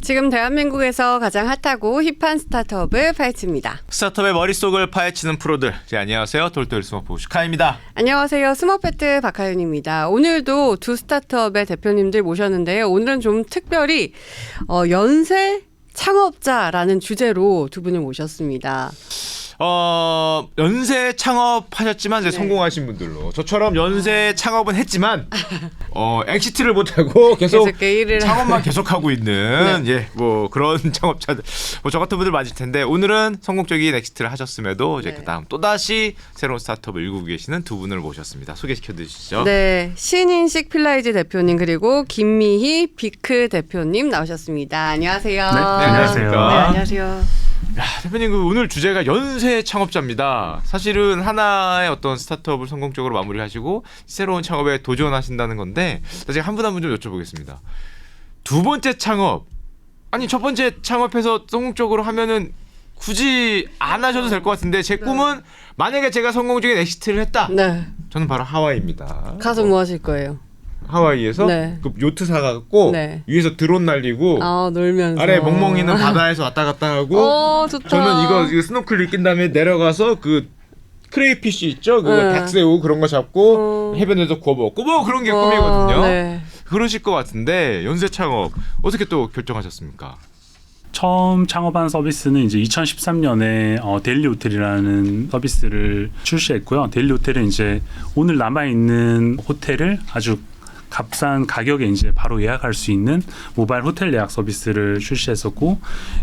지금 대한민국에서 가장 핫하고 힙한 스타트업을 파헤칩니다. 스타트업의 머릿속을 파헤치는 프로들. 안녕하세요. 돌돌 스머프 슈카입니다. 안녕하세요. 스머페트 박하윤입니다. 오늘도 두 스타트업의 대표님들 모셨는데요. 오늘은 좀 특별히 연세 창업자라는 주제로 두 분을 모셨습니다. 연세 창업하셨지만 이제 성공하신 분들로, 저처럼 연세 창업은 했지만 엑시트를 못하고 계속 창업만 계속하고 있는 뭐 그런 창업자들, 저 같은 분들 많을 텐데, 오늘은 성공적인 엑시트를 하셨음에도 이제 그다음 또다시 새로운 스타트업을 일구고 계시는 두 분을 모셨습니다. 소개시켜 주시죠. 네, 신인식 필라이즈 대표님 그리고 김미희 비크 대표님 나오셨습니다. 안녕하세요. 네, 안녕하세요. 네, 안녕하세요. 야, 대표님, 오늘 주제가 연세 창업자입니다. 사실은 하나의 어떤 스타트업을 성공적으로 마무리하시고 새로운 창업에 도전하신다는 건데, 제가 한 분 한 분 좀 여쭤보겠습니다. 두 번째 창업, 아니 첫 번째 창업해서 성공적으로 하면은 굳이 안 하셔도 될 것 같은데, 제 꿈은 만약에 제가 성공적인 엑시트를 했다. 네. 저는 바로 하와이입니다. 가서 뭐 하실 거예요? 하와이에서 그 요트 사갖고 위에서 드론 날리고 놀면서 아래 멍멍이는 바다에서 왔다 갔다 하고, 좋다. 저는 이거 스노클 낀 다음에 내려가서 그 크레이피쉬 있죠? 그 닭새우 그런 거 잡고 해변에서 구워 먹고 뭐 그런 게 꿈이거든요. 그러실 것 같은데, 연세 창업 어떻게 또 결정하셨습니까? 처음 창업한 서비스는 이제 2013년에 데일리 호텔이라는 서비스를 출시했고요. 데일리 호텔은 이제 오늘 남아 있는 호텔을 아주 값싼 가격에 이제 바로 예약할 수 있는 모바일 호텔 예약 서비스를 출시했었고,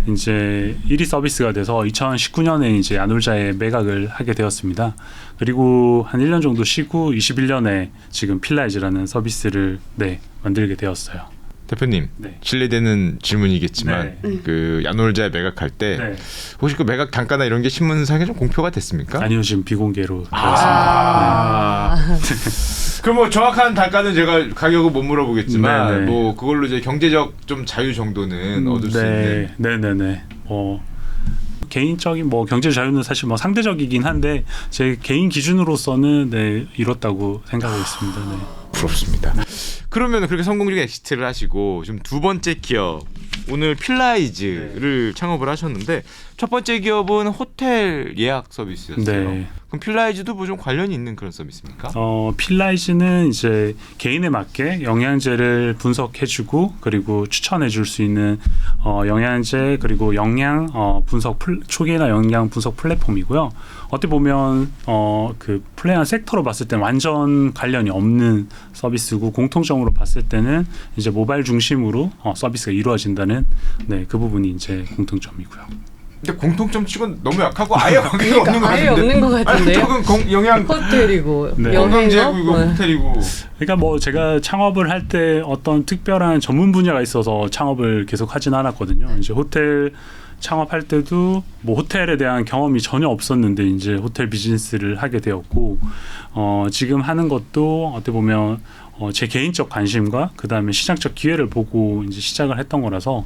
이제 1위 서비스가 돼서 2019년에 이제 야놀자에 매각을 하게 되었습니다. 그리고 한 1년 정도 쉬고 21년에 지금 필라이즈라는 서비스를 만들게 되었어요. 대표님, 실례되는 질문이겠지만 그 야놀자에 매각할 때 혹시 그 매각 단가나 이런 게 신문상에 좀 공표가 됐습니까? 아니요, 지금 비공개로 되었습니다. 그럼 뭐 정확한 단가는 제가 가격은 못 물어보겠지만 뭐 그걸로 이제 경제적 좀 자유 정도는 얻을 수 있는. 네네네. 개인적인 뭐 경제 자유는 사실 뭐 상대적이긴 한데, 제 개인 기준으로서는 이뤘다고 생각하고 있습니다. 부럽습니다. 그러면 그렇게 성공적인 엑시트를 하시고 지금 두 번째 기업, 오늘 필라이즈를 창업을 하셨는데, 첫 번째 기업은 호텔 예약 서비스였어요. 그럼 필라이즈도 뭐 좀 관련이 있는 그런 서비스입니까? 필라이즈는 이제 개인에 맞게 영양제를 분석해주고, 그리고 추천해줄 수 있는 영양제, 그리고 영양 분석 초기나 영양 분석 플랫폼이고요. 어떻게 보면 그 플레이한 섹터로 봤을 때는 완전 관련이 없는 서비스고, 공통점으로 봤을 때는 이제 모바일 중심으로 서비스가 이루어진다는 그 부분이 이제 공통점이고요. 근데 공통점 치곤 너무 약하고 아예 관계가 없는 것 같은데. 아예 없는 것 같은데요. 조금 영양 호텔이고 영양제고 이거 호텔이고. 그러니까 뭐 제가 창업을 할 때 어떤 특별한 전문 분야가 있어서 창업을 계속 하진 않았거든요. 이제 호텔 창업할 때도 뭐 호텔에 대한 경험이 전혀 없었는데 이제 호텔 비즈니스를 하게 되었고, 지금 하는 것도 어떻게 보면 제 개인적 관심과 그 다음에 시장적 기회를 보고 이제 시작을 했던 거라서,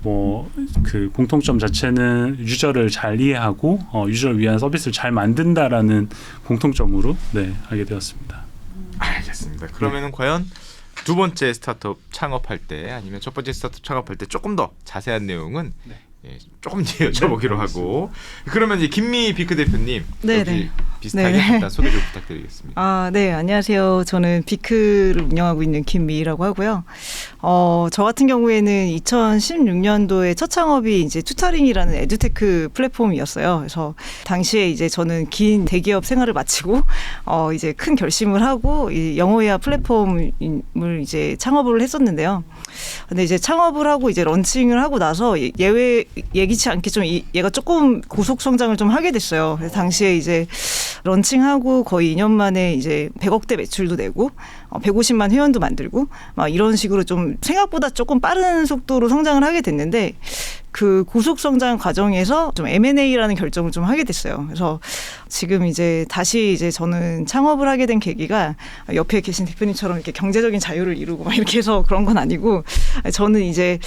뭐 그 공통점 자체는 유저를 잘 이해하고 유저를 위한 서비스를 잘 만든다라는 공통점으로 하게 되었습니다. 알겠습니다. 그러면은 과연 두 번째 스타트업 창업할 때, 아니면 첫 번째 스타트업 창업할 때 조금 더 자세한 내용은 조금 뒤에 여쭤보기로 하고, 그러면 이제 김미희 비크 대표님 비슷하게 일단 소개 좀 부탁드리겠습니다. 네, 안녕하세요. 저는 비크를 운영하고 있는 김미희라고 하고요. 저 같은 경우에는 2016년도에 첫 창업이 이제 투타링이라는 에듀테크 플랫폼이었어요. 그래서 당시에 이제 저는 긴 대기업 생활을 마치고 이제 큰 결심을 하고 이 영어회화 플랫폼을 이제 창업을 했었는데요. 근데 이제 창업을 하고 이제 런칭을 하고 나서 예기치 않게 좀 얘가 조금 고속 성장을 좀 하게 됐어요. 그래서 당시에 이제 런칭하고 거의 2년 만에 이제 100억대 매출도 내고 150만 회원도 만들고 막 이런 식으로 좀 생각보다 조금 빠른 속도로 성장을 하게 됐는데, 그 고속 성장 과정에서 좀 M&A라는 결정을 좀 하게 됐어요. 그래서 지금 이제 다시 이제 저는 창업을 하게 된 계기가 옆에 계신 대표님처럼 이렇게 경제적인 자유를 이루고 막 이렇게 해서 그런 건 아니고, 저는 이제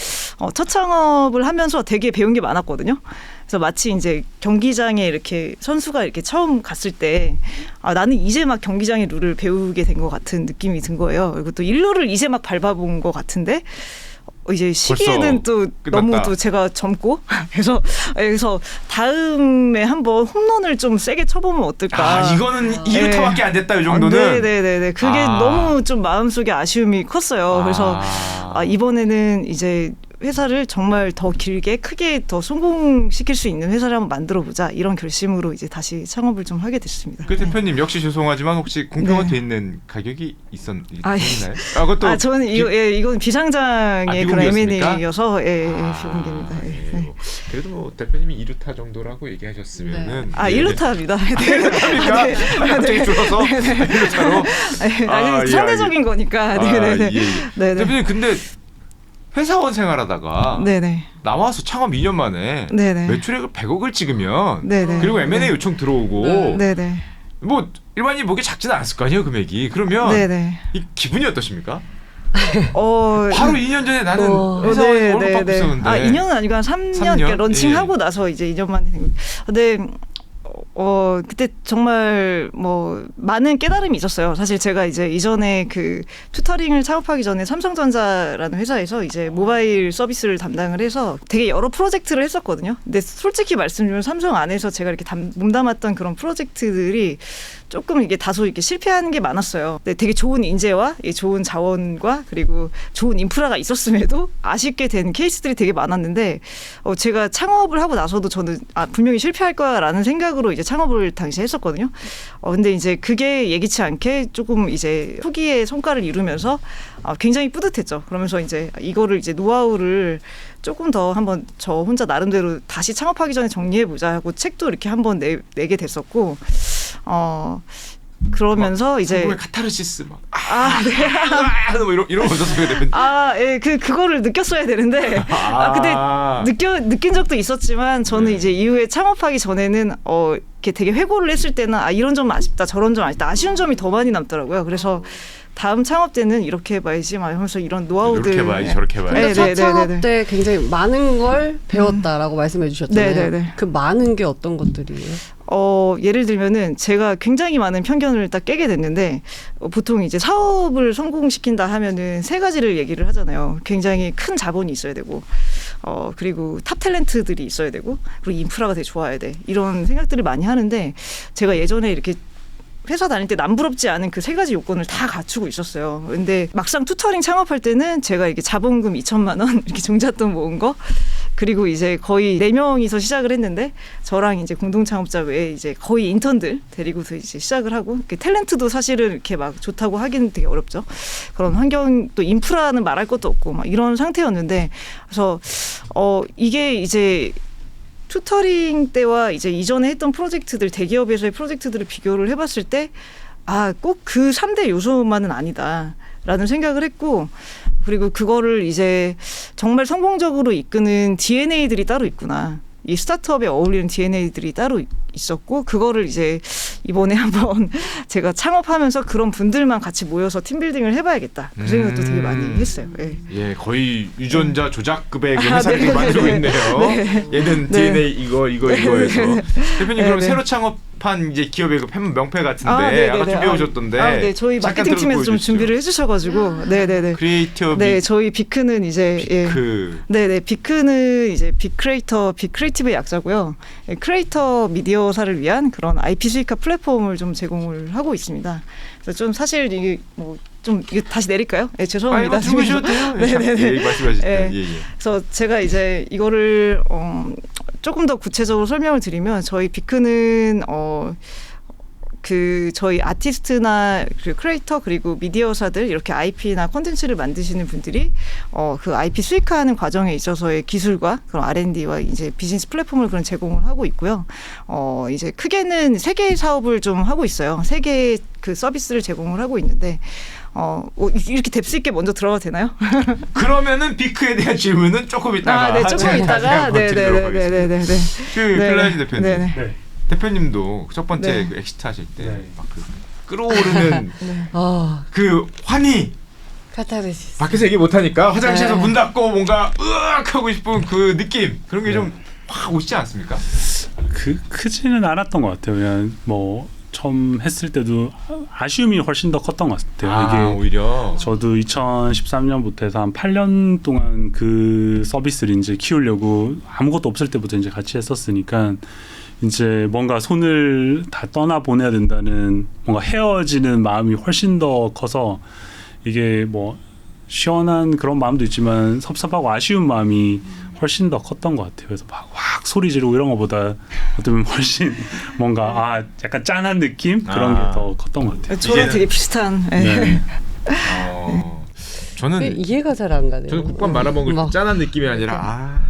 첫 창업을 하면서 되게 배운 게 많았거든요. 그래서 마치 이제 경기장에 이렇게 선수가 이렇게 처음 갔을 때 나는 이제 막 경기장의 룰을 배우게 된 것 같은 느낌이 든 거예요. 그리고 또 일루를 이제 막 밟아본 것 같은데 이제 시기에는 또 끝났다. 너무 또 제가 젊고 그래서 다음에 한번 홈런을 좀 세게 쳐보면 어떨까. 이거는 2루타밖에 안 됐다 이 정도는. 네네네. 그게 너무 좀 마음속에 아쉬움이 컸어요. 그래서 이번에는 이제 회사를 정말 더 길게 크게 더 성공시킬 수 있는 회사를 한번 만들어 보자 이런 결심으로 이제 다시 창업을 좀 하게 됐습니다. 그 대표님 역시 죄송하지만 혹시 공표가 네. 돼 있는 가격이 있나요? 그것도 저는 이건 비상장의 그런 비공개였습니까? M&A여서 비공개입니다. 네. 그래도 뭐 대표님이 2루타 정도라고 얘기하셨으면은 1루타입니다. 갑자기 줄어서 1루타로 상대적인 거니까. 네네네. 대표님 근데 회사원 생활하다가 네네. 나와서 창업 2년 만에 네네. 매출액을 100억을 찍으면 네네. 그리고 M&A 요청 들어오고 네네. 뭐 일반인이 보기 작지는 않았을 거 아니에요 금액이. 그러면 네네. 이 기분이 어떠십니까? 바로 2년 전에 나는 회사원 월급 받고 있었는데 2년은 아니고 한 3년, 3년? 그러니까 런칭하고 나서 이제 2년 만에 된 거예요. 근데 그때 정말 뭐 많은 깨달음이 있었어요. 사실 제가 이제 이전에 그 튜터링을 창업하기 전에 삼성전자라는 회사에서 이제 모바일 서비스를 담당을 해서 되게 여러 프로젝트를 했었거든요. 근데 솔직히 말씀드리면 삼성 안에서 제가 이렇게 몸담았던 그런 프로젝트들이 조금 이게 다소 이렇게 실패하는 게 많았어요. 근데 되게 좋은 인재와 좋은 자원과 그리고 좋은 인프라가 있었음에도 아쉽게 된 케이스들이 되게 많았는데 제가 창업을 하고 나서도 저는 분명히 실패할 거야라는 생각으로 이제 창업을 당시에 했었거든요. 근데 이제 그게 예기치 않게 조금 이제 후기의 성과를 이루면서 굉장히 뿌듯했죠. 그러면서 이제 이거를 이제 노하우를 조금 더 한번 저 혼자 나름대로 다시 창업하기 전에 정리해보자 하고 책도 이렇게 한번 내게 됐었고 그러면서 이제 성공의 카타르시스 막 뭐 이런 거 없었어요 대표님? 그거를 느꼈어야 되는데 근데 느낀 적도 있었지만 저는 이제 이후에 창업하기 전에는 이렇게 되게 회고를 했을 때는 이런 점 아쉽다 저런 점 아쉽다 아쉬운 점이 더 많이 남더라고요. 그래서 다음 창업 때는 이렇게 해봐야지 막 하면서 이런 노하우들 이렇게 해봐야지 저렇게 해봐야지. 근데 첫 창업 때 굉장히 많은 걸 배웠다라고 말씀해 주셨잖아요. 네네네. 그 많은 게 어떤 것들이에요? 예를 들면은 제가 굉장히 많은 편견을 딱 깨게 됐는데 보통 이제 사업을 성공시킨다 하면은 세 가지를 얘기를 하잖아요. 굉장히 큰 자본이 있어야 되고 그리고 탑 탤런트들이 있어야 되고 그리고 인프라가 되게 좋아야 돼. 이런 생각들을 많이 하는데 제가 예전에 이렇게 회사 다닐 때 남부럽지 않은 그 세 가지 요건을 다 갖추고 있었어요. 근데 막상 튜터링 창업할 때는 제가 이게 자본금 2천만 원 이렇게 종잣돈 모은 거 그리고 이제 거의 4명이서 시작을 했는데 저랑 이제 공동 창업자 외에 이제 거의 인턴들 데리고서 이제 시작을 하고 탤런트도 사실은 이렇게 막 좋다고 하기는 되게 어렵죠. 그런 환경 또 인프라는 말할 것도 없고 막 이런 상태였는데 그래서 이게 이제 튜터링 때와 이제 이전에 했던 프로젝트들 대기업에서의 프로젝트들을 비교를 해봤을 때 꼭 그 3대 요소만은 아니다라는 생각을 했고 그리고 그거를 이제 정말 성공적으로 이끄는 DNA들이 따로 있구나. 이 스타트업에 어울리는 DNA들이 따로 있었고 그거를 이제 이번에 한번 제가 창업하면서 그런 분들만 같이 모여서 팀빌딩을 해봐야겠다. 그 생각도 되게 많이 했어요. 예, 거의 유전자 조작급의 회사를 만들고 있네요. 얘는 DNA 이거에서 대표님 그럼 새로 창업한 이제 기업의 그 명패 같은데 아까 준비해 오셨던데. 네, 저희 마케팅 팀에서 좀 준비를 해주셔가지고, 네네네. 크리에이티브. 네, 저희 비크는 이제 네네 비크는 이제 빅크리에이티브의 약자고요. 크리에이터 미디어사를 위한 그런 IP 수익화 플랫폼을 좀 제공을 하고 있습니다. 그래서 좀 사실 이게 뭐 좀 이거 다시 내릴까요? 네, 죄송합니다. 주무셔도 돼요. 네네네. 말씀하실 때. 그래서 제가 이제 이거를 조금 더 구체적으로 설명을 드리면 저희 비크는 저희 아티스트나 그 크리에이터 그리고 미디어사들 이렇게 IP나 콘텐츠를 만드시는 분들이 그 IP 수익화하는 과정에 있어서의 기술과 그런 R&D와 이제 비즈니스 플랫폼을 그런 제공을 하고 있고요. 이제 크게는 3개의 사업을 좀 하고 있어요. 3개의 그 서비스를 제공을 하고 있는데 이렇게 뎁스 있게 먼저 들어가도 되나요? 그러면은 비크에 대한 질문은 조금 이따가. 네, 조금 이따가. 네네네네네. 플라이즈 대표님. 네. 대표님도 첫 번째 그 엑시트 하실 때 막 그 끌어오르는 그 환희 카타르시스. 밖에서 얘기 못하니까 화장실에서 문 닫고 뭔가 으악 하고 싶은 그 느낌 그런 게 좀 확 오시지 않습니까? 크지는 않았던 것 같아요. 그냥 뭐 처음 했을 때도 아쉬움이 훨씬 더 컸던 것 같아요. 이게 오히려 저도 2013년부터 해서 한 8년 동안 그 서비스를 이제 키우려고 아무것도 없을 때부터 이제 같이 했었으니까 이제 뭔가 손을 다 떠나 보내야 된다는 뭔가 헤어지는 마음이 훨씬 더 커서 이게 뭐 시원한 그런 마음도 있지만 섭섭하고 아쉬운 마음이 훨씬 더 컸던 것 같아요. 그래서 막 소리 지르고 이런 것보다 어쩌면 훨씬 뭔가 약간 짠한 느낌 그런 게 더 컸던 것 같아요. 저랑 되게 비슷한. 네. 저는 이해가 잘 안 가네요. 저는 국밥 말아먹을 때 짠한 느낌이 아니라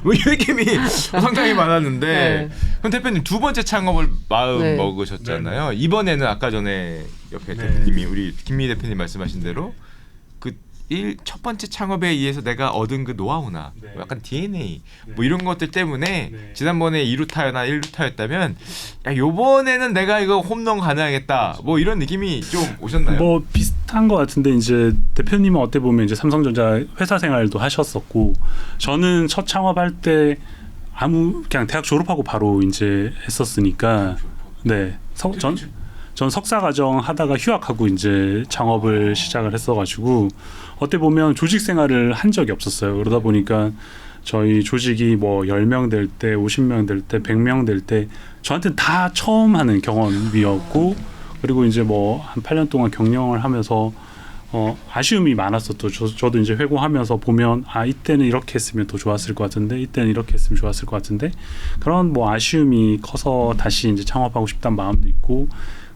뭐 이 느낌이 상당히 많았는데 네. 그럼 대표님 두 번째 창업을 마음 네. 먹으셨잖아요. 이번에는 아까 전에 옆에 네. 대표님이 우리 김미 대표님 말씀하신 대로 첫 번째 창업에 의해서 내가 얻은 그 노하우나 네. 뭐 약간 DNA 네. 뭐 이런 것들 때문에 네. 지난번에 2루타나 1루타였다면 야 요번에는 내가 이거 홈런 가능하겠다 뭐 이런 느낌이 좀 오셨나요? 뭐 비슷한 것 같은데 이제 대표님은 어떻게 보면 이제 삼성전자 회사 생활도 하셨었고 저는 첫 창업할 때 그냥 대학 졸업하고 바로 이제 했었으니까 네. 전 석사 과정 하다가 휴학하고 이제 창업을 시작을 했어가지고 어떻게 보면 조직 생활을 한 적이 없었어요. 그러다 보니까 저희 조직이 뭐 10명 될 때, 50명 될 때, 100명 될 때 저한테는 다 처음 하는 경험이었고 그리고 이제 뭐 한 8년 동안 경영을 하면서 아쉬움이 많았었죠. 저도 이제 회고하면서 보면 이때는 이렇게 했으면 더 좋았을 것 같은데 이때는 이렇게 했으면 좋았을 것 같은데 그런 뭐 아쉬움이 커서 다시 이제 창업하고 싶다는 마음도 있고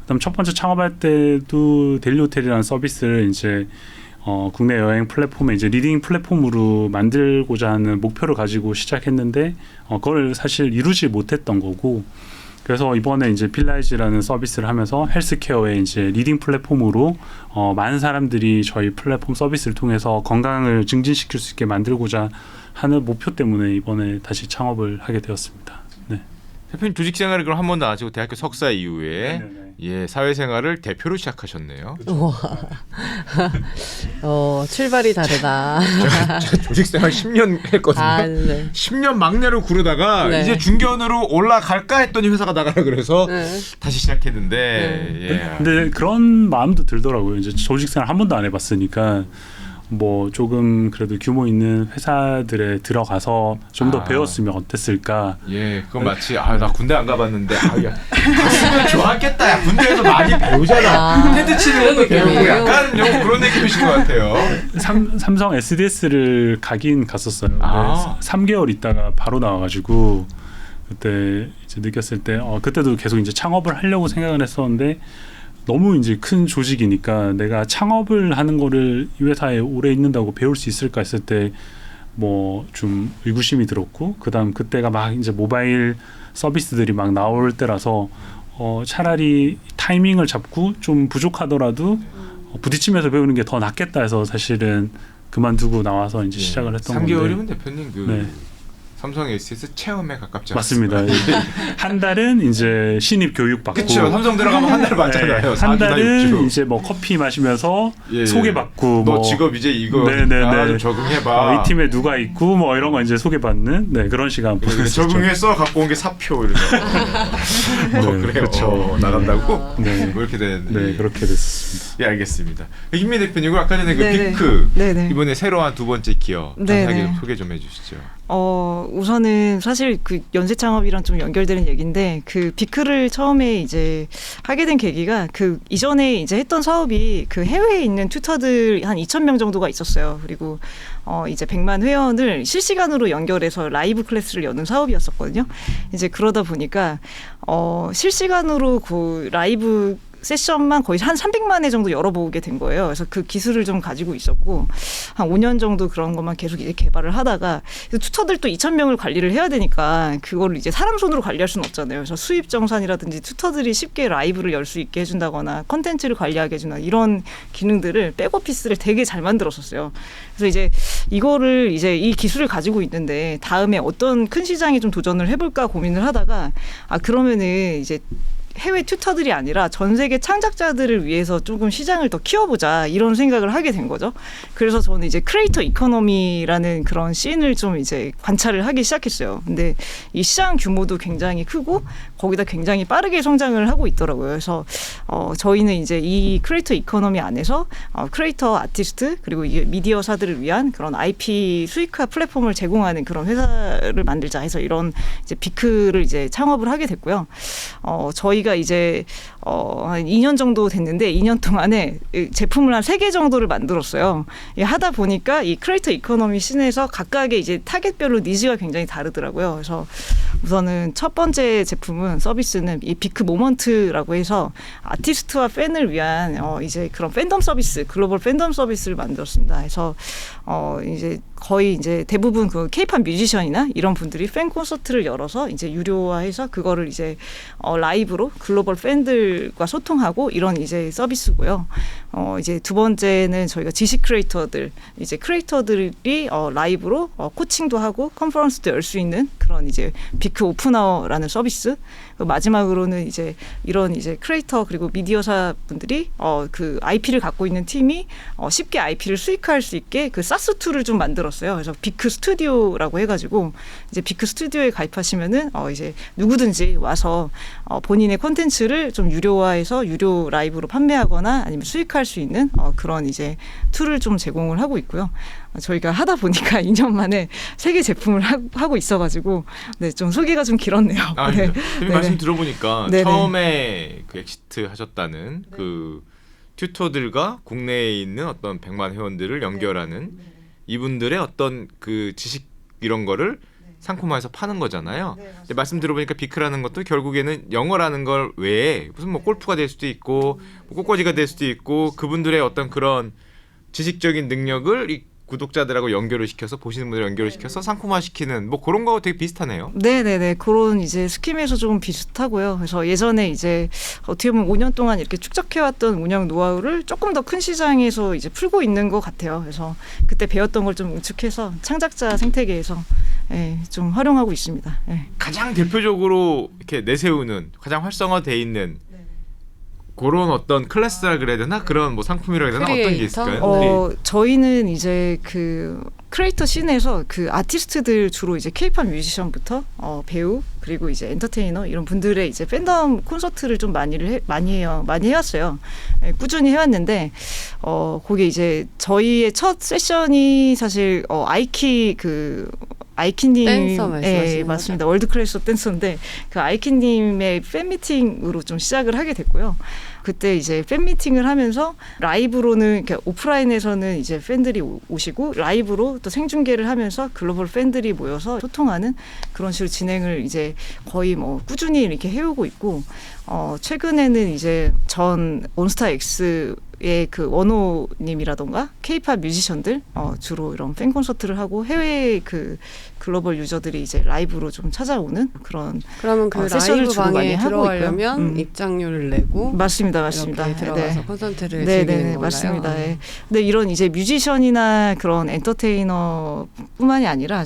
그다음 첫 번째 창업할 때도 데일리 호텔이라는 서비스를 이제 국내 여행 플랫폼에 이제 리딩 플랫폼으로 만들고자 하는 목표를 가지고 시작했는데 그걸 사실 이루지 못했던 거고 그래서 이번에 이제 필라이즈라는 서비스를 하면서 헬스케어의 이제 리딩 플랫폼으로 많은 사람들이 저희 플랫폼 서비스를 통해서 건강을 증진시킬 수 있게 만들고자 하는 목표 때문에 이번에 다시 창업을 하게 되었습니다. 네. 대표님 조직 생활을 그럼 한 번도 안 하시고 대학교 석사 이후에 네네. 예 사회생활을 대표로 시작하셨네요. 출발이 다르다. 제가 조직 생활 10년 했거든요. 네. 10년 막내로 구르다가 네. 이제 중견으로 올라갈까 했더니 회사가 나가라 그래서 네. 다시 시작했는데 예. 근데 그런 마음도 들더라고요. 이제 조직 생활 한 번도 안 해봤으니까 뭐 조금 그래도 규모 있는 회사들에 들어가서 좀 더 배웠으면 어땠을까. 예, 그건 마치 나 군대 안 가봤는데 야, 갔으면 좋았겠다. 야, 군대에서 많이 배우잖아. 텐트 치는 것도 배우고 약간 좀 그런 느낌이신 것 같아요. 삼성 SDS를 가긴 갔었어요. 근데 아. 3개월 있다가 바로 나와가지고 그때 이제 느꼈을 때 그때도 계속 이제 창업을 하려고 생각을 했었는데 너무 이제 큰 조직이니까 내가 창업을 하는 거를 이 회사에 오래 있는다고 배울 수 있을까 했을 때 뭐 좀 의구심이 들었고 그다음 그때가 막 이제 모바일 서비스들이 막 나올 때라서 차라리 타이밍을 잡고 좀 부족하더라도 부딪히면서 배우는 게 더 낫겠다 해서 사실은 그만두고 나와서 이제 시작을 했던 3개월이면 건데. 대표님 네. 삼성 SDS 체험에 가깝지 맞습니다. 않습니까? 한 달은 이제 신입 교육 받고 그렇죠. 삼성 들어가면 한 달 받잖아요. 한 4주나 달은 6주. 이제 뭐 커피 마시면서 예. 소개받고 너 뭐 직업 이제 이거 좀 적응해봐. 이 팀에 누가 있고 뭐 이런 거 이제 소개받는 그런 시간 보냈었죠. 적응해서 갖고 온 게 사표 이러죠. 그래요. 그렇죠. 나간다고? 네. 뭐 이렇게 되는데. 네, 그렇게 됐습니다. 예, 알겠습니다. 김민 대표님, 아까 전에 그 네네. 비크 네네. 이번에 새로 한 두 번째 기업 네네. 자세하게 소개 좀 해주시죠. 우선은 사실 그 연쇄 창업이랑 좀 연결되는 얘기인데 그 비크를 처음에 이제 하게 된 계기가 그 이전에 이제 했던 사업이 그 해외에 있는 튜터들 한 2,000명 정도가 있었어요. 그리고 이제 100만 회원을 실시간으로 연결해서 라이브 클래스를 여는 사업이었었거든요. 이제 그러다 보니까 실시간으로 그 라이브 세션만 거의 한 300만 회 정도 열어보게 된 거예요. 그래서 그 기술을 좀 가지고 있었고 한 5년 정도 그런 것만 계속 이제 개발을 하다가 튜터들도 2,000명을 관리를 해야 되니까 그거를 이제 사람 손으로 관리할 수는 없잖아요. 그래서 수입 정산이라든지 튜터들이 쉽게 라이브를 열 수 있게 해준다거나 컨텐츠를 관리하게 해주나 이런 기능들을 백오피스를 되게 잘 만들었었어요. 그래서 이제 이거를 이제 이 기술을 가지고 있는데 다음에 어떤 큰 시장에 좀 도전을 해볼까 고민을 하다가 그러면은 이제 해외 튜터들이 아니라 전 세계 창작자들을 위해서 조금 시장을 더 키워보자 이런 생각을 하게 된 거죠. 그래서 저는 이제 크리에이터 이코노미라는 그런 씬을 좀 이제 관찰을 하기 시작했어요. 근데 이 시장 규모도 굉장히 크고 거기다 굉장히 빠르게 성장을 하고 있더라고요. 그래서 저희는 이제 이 크리에이터 이코노미 안에서 크리에이터 아티스트 그리고 이 미디어사들을 위한 그런 IP 수익화 플랫폼을 제공하는 그런 회사를 만들자 해서 이런 이제 비크를 이제 창업을 하게 됐고요. 저희가 이제 한 2년 정도 됐는데 2년 동안에 제품을 한 3개 정도를 만들었어요. 하다 보니까 이 크리에이터 이코노미 씬에서 각각의 이제 타겟별로 니즈가 굉장히 다르더라고요. 그래서 우선은 첫 번째 제품은 서비스는 이 비크 모먼트라고 해서 아티스트와 팬을 위한 이제 그런 팬덤 서비스, 글로벌 팬덤 서비스를 만들었습니다. 그래서 이제 거의 이제 대부분 그 K-팝 뮤지션이나 이런 분들이 팬 콘서트를 열어서 이제 유료화해서 그거를 이제 라이브로 글로벌 팬들과 소통하고 이런 이제 서비스고요. 이제 두 번째는 저희가 지식 크리에이터들, 이제 크리에이터들이 라이브로 코칭도 하고 컨퍼런스도 열 수 있는 그런 이제 비크 오픈아워라는 서비스. 마지막으로는 이제 이런 이제 크리에이터 그리고 미디어사 분들이 그 IP를 갖고 있는 팀이 쉽게 IP를 수익화할 수 있게 그 사스 툴을 좀 만들었어요. 그래서 비크 스튜디오라고 해가지고 이제 비크 스튜디오에 가입하시면은 이제 누구든지 와서 본인의 콘텐츠를 좀 유료화해서 유료 라이브로 판매하거나 아니면 수익화할 수 있는 그런 이제 툴을 좀 제공을 하고 있고요. 저희가 하다 보니까 2년 만에 3개 제품을 하고 있어가지고 네, 좀 소개가 좀 길었네요. 네. 네. 말씀 들어보니까 네네. 처음에 그 엑시트 하셨다는 그 튜터들과 국내에 있는 어떤 100만 회원들을 연결하는 이분들의 어떤 그 지식 이런 거를 상품화해서 파는 거잖아요. 근데 말씀 들어보니까 비크라는 것도 결국에는 영어라는 걸 외에 무슨 뭐 골프가 될 수도 있고 뭐 꽃꽂이가 될 수도 있고 그분들의 어떤 그런 지식적인 능력을 이 구독자들하고 연결을 시켜서 보시는 분들 연결을 시켜서 상품화시키는 뭐 그런 거 되게 비슷하네요. 네네네. 그런 이제 스킴에서 조금 비슷하고요. 그래서 예전에 이제 어떻게 보면 5년 동안 이렇게 축적해왔던 운영 노하우를 조금 더 큰 시장에서 이제 풀고 있는 것 같아요. 그래서 그때 배웠던 걸 좀 응축해서 창작자 생태계에서 좀 활용하고 있습니다. 가장 대표적으로 이렇게 내세우는 가장 활성화돼 있는 그런 어떤 클래스라 그래야 되나 그런 뭐 상품이라 해야 되나 어떤 게 크리에이터? 있을까요? 저희는 이제 그 크리에이터 씬에서 그 아티스트들 주로 이제 K-팝 뮤지션부터 배우 그리고 이제 엔터테이너 이런 분들의 이제 팬덤 콘서트를 좀 많이 해왔어요. 꾸준히 해왔는데 그게 이제 저희의 첫 세션이 사실 아이키님, 댄서 말씀하시는 맞습니다. 월드클래스 댄서인데 그 아이키님의 팬미팅으로 좀 시작을 하게 됐고요. 그때 이제 팬미팅을 하면서 라이브로는 그러니까 오프라인에서는 이제 팬들이 오시고 라이브로 또 생중계를 하면서 글로벌 팬들이 모여서 소통하는 그런 식으로 진행을 이제 거의 뭐 꾸준히 이렇게 해오고 있고 최근에는 이제 전 온스타 X의 그 원호님이라던가 K-팝 뮤지션들 주로 이런 팬 콘서트를 하고 해외 그 글로벌 유저들이 이제 라이브로 좀 찾아오는 그런 그러면 그 세션을 라이브 주로 많이 방에 하고 들어가려면 있고요. 입장료를 내고 맞습니다. 이렇게 들어가서 콘서트를 네, 즐기는 네, 건가요? 맞습니다. 네. 근데 이런 이제 뮤지션이나 그런 엔터테이너뿐만이 아니라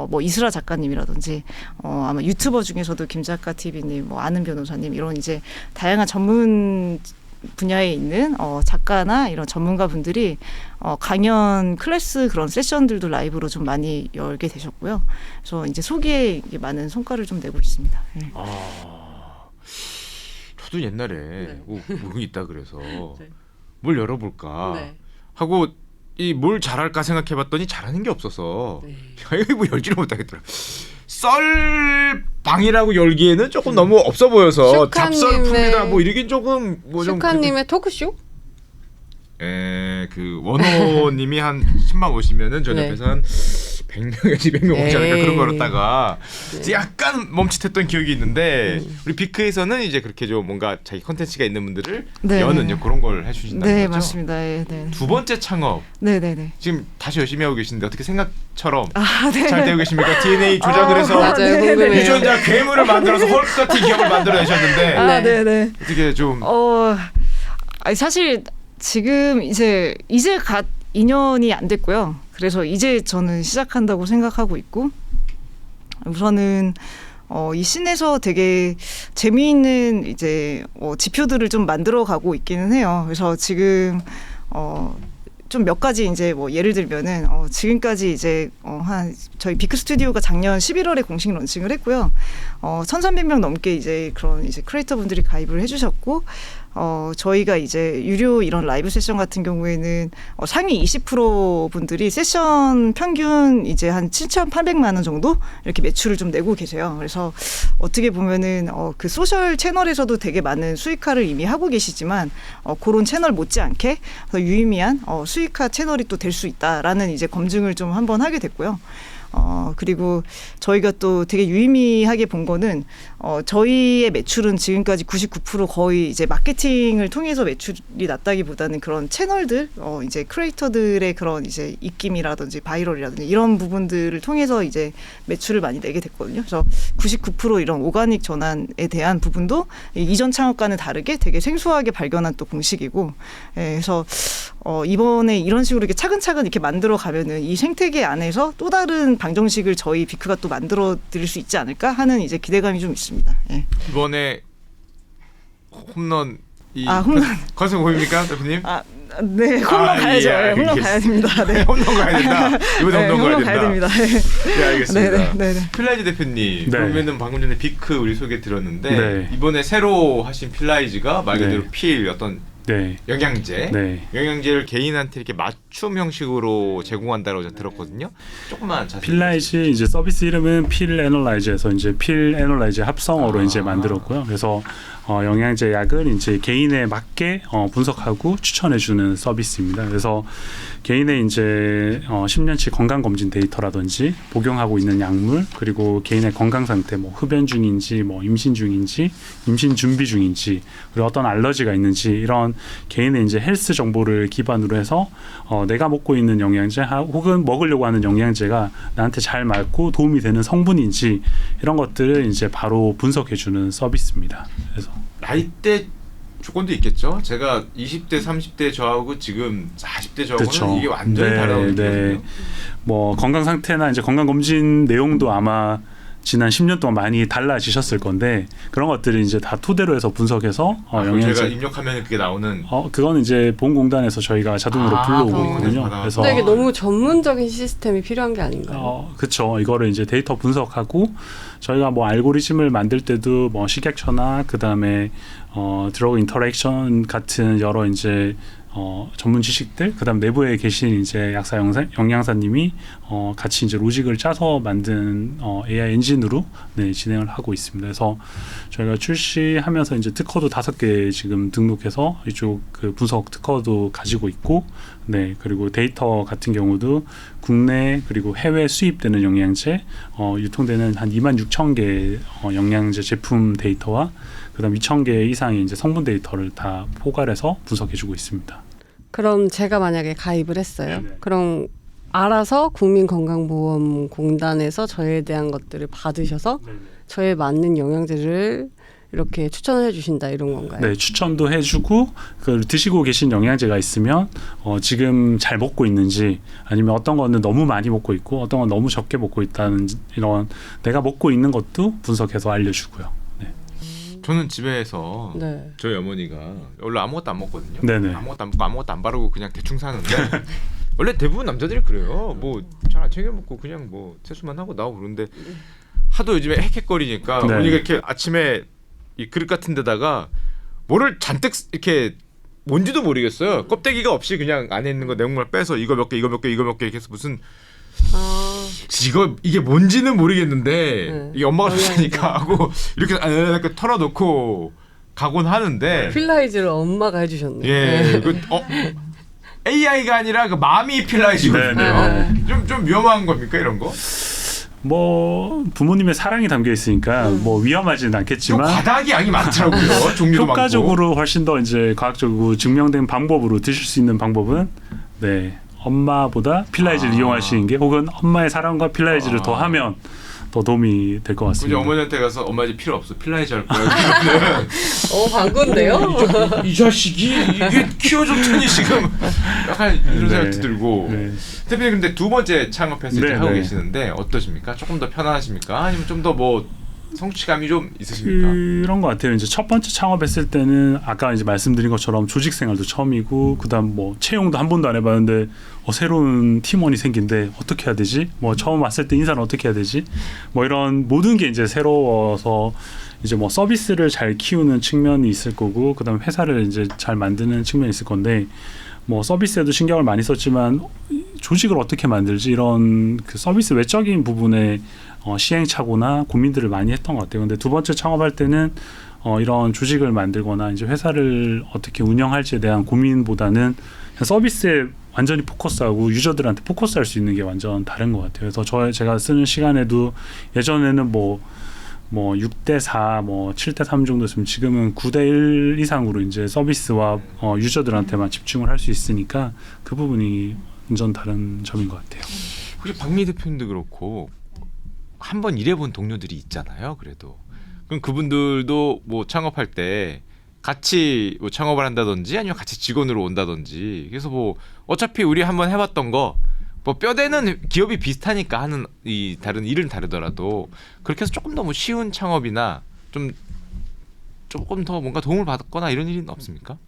뭐 이슬아 작가님이라든지 아마 유튜버 중에서도 김작가 TV님, 뭐 아는 변호사님 이런 이제 다양한 전문 분야에 있는 작가나 이런 전문가 분들이 강연 클래스 그런 세션들도 라이브로 좀 많이 열게 되셨고요. 그래서 이제 소기에 많은 성과를 좀 내고 있습니다. 네. 저도 옛날에 네. 뭐 있다 그래서 네. 뭘 열어볼까 네. 하고 이 뭘 잘할까 생각해봤더니 잘하는 게 없어서 네. 뭐 열지를 못하겠더라. 썰 방이라고 열기에는 조금 너무 없어 보여서 잡설품이다 뭐 이러긴 조금 뭐좀 슈카님의 토크쇼? 그 원호님이 한 10만 오시면은 저 네. 옆에서 한 100명에서 200명 오지 않을까 에이. 그런 걸었다가 네. 약간 멈칫했던 기억이 있는데 우리 비크에서는 이제 그렇게 좀 뭔가 자기 컨텐츠가 있는 분들을 네. 여는 그런 걸 해주신다는 네, 거죠. 맞습니다. 네, 네. 두 번째 창업 네. 지금 다시 열심히 하고 계신데 어떻게 생각처럼 네. 잘 되고 계십니까? DNA 조작을 해서 맞아요. 궁금해요. 유전자 괴물을 만들어서 헐크 같은 기업을 만들어내셨는데 네. 어떻게 좀 아니 사실 지금 이제 갓 2년이 안 됐고요. 그래서 이제 저는 시작한다고 생각하고 있고 우선은 이 씬에서 되게 재미있는 이제 지표들을 좀 만들어가고 있기는 해요. 그래서 지금 좀 몇 가지 이제 뭐 예를 들면은 지금까지 이제 한 저희 비크 스튜디오가 작년 11월에 공식 런칭을 했고요. 1,300명 넘게 이제 그런 이제 크리에이터 분들이 가입을 해주셨고. 저희가 이제 유료 이런 라이브 세션 같은 경우에는 상위 20% 분들이 세션 평균 이제 한 7,800만 원 정도 이렇게 매출을 좀 내고 계세요. 그래서 어떻게 보면은 그 소셜 채널에서도 되게 많은 수익화를 이미 하고 계시지만 그런 채널 못지않게 유의미한 수익화 채널이 또 될 수 있다라는 이제 검증을 좀 한번 하게 됐고요. 그리고 저희가 또 되게 유의미하게 본 거는 저희의 매출은 지금까지 99% 거의 이제 마케팅을 통해서 매출이 났다기보다는 그런 채널들 이제 크리에이터들의 그런 이제 입김이라든지 바이럴이라든지 이런 부분들을 통해서 이제 매출을 많이 내게 됐거든요. 그래서 99% 이런 오가닉 전환에 대한 부분도 이전 창업과는 다르게 되게 생소하게 발견한 또 공식이고, 그래서 이번에 이런 식으로 이렇게 차근차근 이렇게 만들어 가면은 이 생태계 안에서 또 다른 방정식을 저희 비크가 또 만들어 드릴 수 있지 않을까 하는 이제 기대감이 좀 있습니다. 예. 이번에 홈런 홈런 컨셉 보입니까, 대표님? 네, 홈런 가야죠. 예, 홈런 가야 됩니다. 네. 홈런 가야 된다. 이번에 네, 홈런 홈런 가야 가야 된다. 됩니다. 네, 알겠습니다. 네. 필라이즈 대표님, 네. 그러면은 방금 전에 비크 우리 소개 들었는데 네. 이번에 새로 하신 필라이즈가 말 그대로 네. 필 어떤 네. 영양제, 네. 영양제를 개인한테 이렇게 맞춤 형식으로 제공한다고 제가 들었거든요. 조금만 자세히. 필라이즈 이제 서비스 이름은 필 애널라이즈에서 이제 필 애널라이즈 합성어로 이제 만들었고요. 그래서 영양제 약을 이제 개인에 맞게 분석하고 추천해주는 서비스입니다. 그래서 개인의 이제 10년치 건강 검진 데이터라든지 복용하고 있는 약물, 그리고 개인의 건강 상태, 뭐 흡연 중인지, 뭐 임신 중인지, 임신 준비 중인지, 그리고 어떤 알러지가 있는지 이런 개인의 이제 헬스 정보를 기반으로 해서 내가 먹고 있는 영양제 혹은 먹으려고 하는 영양제가 나한테 잘 맞고 도움이 되는 성분인지 이런 것들을 이제 바로 분석해주는 서비스입니다. 그래서 나이대 조건도 있겠죠. 제가 20대, 30대 저하고 지금 40대 저하고는 그렇죠. 이게 완전히 네, 다르거든요. 네. 뭐 건강 상태나 이제 건강 검진 내용도 아마 지난 10년 동안 많이 달라지셨을 건데 그런 것들을 이제 다 토대로 해서 분석해서 영양제 제가 입력하면 그게 나오는. 그건 이제 보건공단에서 저희가 자동으로 불러오고 있거든요. 그래서 근데 이게 너무 전문적인 시스템이 필요한 게 아닌가요? 그렇죠. 이거를 이제 데이터 분석하고 저희가 뭐 알고리즘을 만들 때도 뭐 식약처나 그다음에 드러그 인터랙션 같은 여러 이제 전문 지식들, 그다음 내부에 계신 이제 약사 영양사님이 같이 이제 로직을 짜서 만든 AI 엔진으로 진행을 하고 있습니다. 그래서 저희가 출시하면서 이제 특허도 5개 지금 등록해서 이쪽 그 분석 특허도 가지고 있고, 그리고 데이터 같은 경우도 국내 그리고 해외 수입되는 영양제 유통되는 한 26,000개 영양제 제품 데이터와 그다음 2,000개 이상의 이제 성분 데이터를 다 포괄해서 분석해주고 있습니다. 그럼 제가 만약에 가입을 했어요. 네네. 그럼 알아서 국민건강보험공단에서 저에 대한 것들을 받으셔서 저에 맞는 영양제를 이렇게 추천해 주신다 이런 건가요? 네, 추천도 해주고 그 드시고 계신 영양제가 있으면 지금 잘 먹고 있는지, 아니면 어떤 거는 너무 많이 먹고 있고 어떤 건 너무 적게 먹고 있다는 이런 내가 먹고 있는 것도 분석해서 알려주고요. 저는 집에서 네. 저희 어머니가 원래 아무것도 안 먹거든요. 네네. 아무것도 안 먹고 아무것도 안 바르고 그냥 대충 사는데 원래 대부분 남자들이 그래요. 뭐 잘 안 챙겨 먹고 그냥 뭐 세수만 하고 나오고 그러는데 하도 요즘에 헥헥거리니까 네. 어머니가 이렇게 아침에 이 그릇 같은 데다가 뭐를 잔뜩 이렇게 뭔지도 모르겠어요. 껍데기가 없이 그냥 안에 있는 거 내용물 빼서 이거 몇 개 이거 몇 개 이거 몇 개 이렇게 해서 무슨 이게 뭔지는 모르겠는데 이게 엄마가 줬으니까 하고 이렇게 털어놓고 가곤 하는데 필라이즈를 엄마가 해주셨네. 예, AI가 아니라 그 마미 필라이즈거든요. 좀 위험한 겁니까 이런 거? 뭐 부모님의 사랑이 담겨 있으니까 뭐 위험하지는 좀 않겠지만 과다하게 양이 많더라고요. 종류도 많고. 효과적으로 훨씬 더 이제 과학적으로 증명된 방법으로 드실 수 있는 방법은 엄마보다 필라이즈를 이용하시는 게, 혹은 엄마의 사랑과 필라이즈를 더하면 더 도움이 될 것 같습니다. 어머니한테 가서 엄마 이제 필요 없어 필라이즈 할 거야. 광고인데요? 이 자식이 이게 키워줬더니 지금 약간 이런 생각도 들고. 대표님 근데 두 번째 창업했을 때 하고 계시는데 어떠십니까? 조금 더 편안하십니까? 아니면 좀 더 뭐 성취감이 좀 있으십니까? 그런 것 같아요. 이제 첫 번째 창업했을 때는 아까 이제 말씀드린 것처럼 조직 생활도 처음이고 그다음 뭐 채용도 한 번도 안 해봤는데 새로운 팀원이 생긴데 어떻게 해야 되지? 뭐 처음 왔을 때 인사는 어떻게 해야 되지? 뭐 이런 모든 게 이제 새로워서 이제 뭐 서비스를 잘 키우는 측면이 있을 거고 그다음 회사를 이제 잘 만드는 측면이 있을 건데 뭐 서비스에도 신경을 많이 썼지만 조직을 어떻게 만들지 이런 그 서비스 외적인 부분에 시행착오나 고민들을 많이 했던 것 같아요. 근데 두 번째 창업할 때는 이런 조직을 만들거나 이제 회사를 어떻게 운영할지에 대한 고민보다는 그냥 서비스에 완전히 포커스하고 유저들한테 포커스할 수 있는 게 완전 다른 것 같아요. 그래서 제가 쓰는 시간에도 예전에는 뭐 6대4, 뭐 7대3 정도였으면 지금은 9대1 이상으로 이제 서비스와 유저들한테만 집중을 할 수 있으니까 그 부분이 완전 다른 점인 것 같아요. 혹시 박미 대표님도 그렇고 한번 일해본 동료들이 있잖아요. 그래도 그럼 그분들도 뭐 창업할 때 같이 뭐 창업을 한다든지 아니면 같이 직원으로 온다든지 그래서 뭐 어차피 우리 한번 해봤던 거 뭐 뼈대는 기업이 비슷하니까 하는 이 다른 일은 다르더라도 그렇게 해서 조금 더 뭐 쉬운 창업이나 좀 조금 더 뭔가 도움을 받거나 이런 일은 없습니까?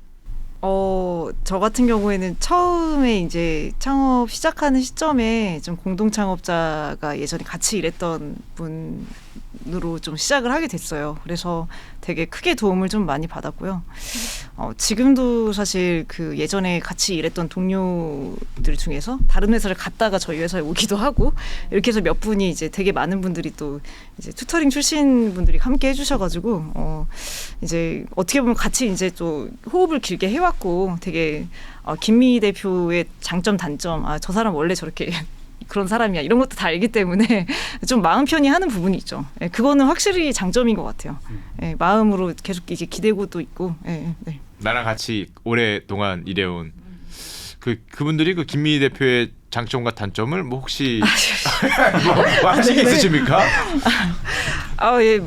저 같은 경우에는 처음에 이제 창업 시작하는 시점에 좀 공동 창업자가 예전에 같이 일했던 분으로 좀 시작을 하게 됐어요. 그래서 되게 크게 도움을 좀 많이 받았고요. 지금도 사실 그 예전에 같이 일했던 동료들 중에서 다른 회사를 갔다가 저희 회사에 오기도 하고 이렇게 해서 몇 분이 이제 되게 많은 분들이 또 이제 튜터링 출신 분들이 함께 해주셔가지고 이제 어떻게 보면 같이 이제 또 호흡을 길게 해왔고 되게 김미희 대표의 장점 단점 저 사람 원래 저렇게 그런 사람이야 이런 것도 다 알기 때문에 좀 마음 편히 하는 부분이 있죠. 예, 그거는 확실히 장점인 것 같아요. 예, 마음으로 계속 이게 기대고도 있고. 네. 나랑 같이 오랫동안 일해온 그분들이 그 김미희 대표의 장점과 단점을 뭐 혹시 뭐 하신 게 있으십니까? 예,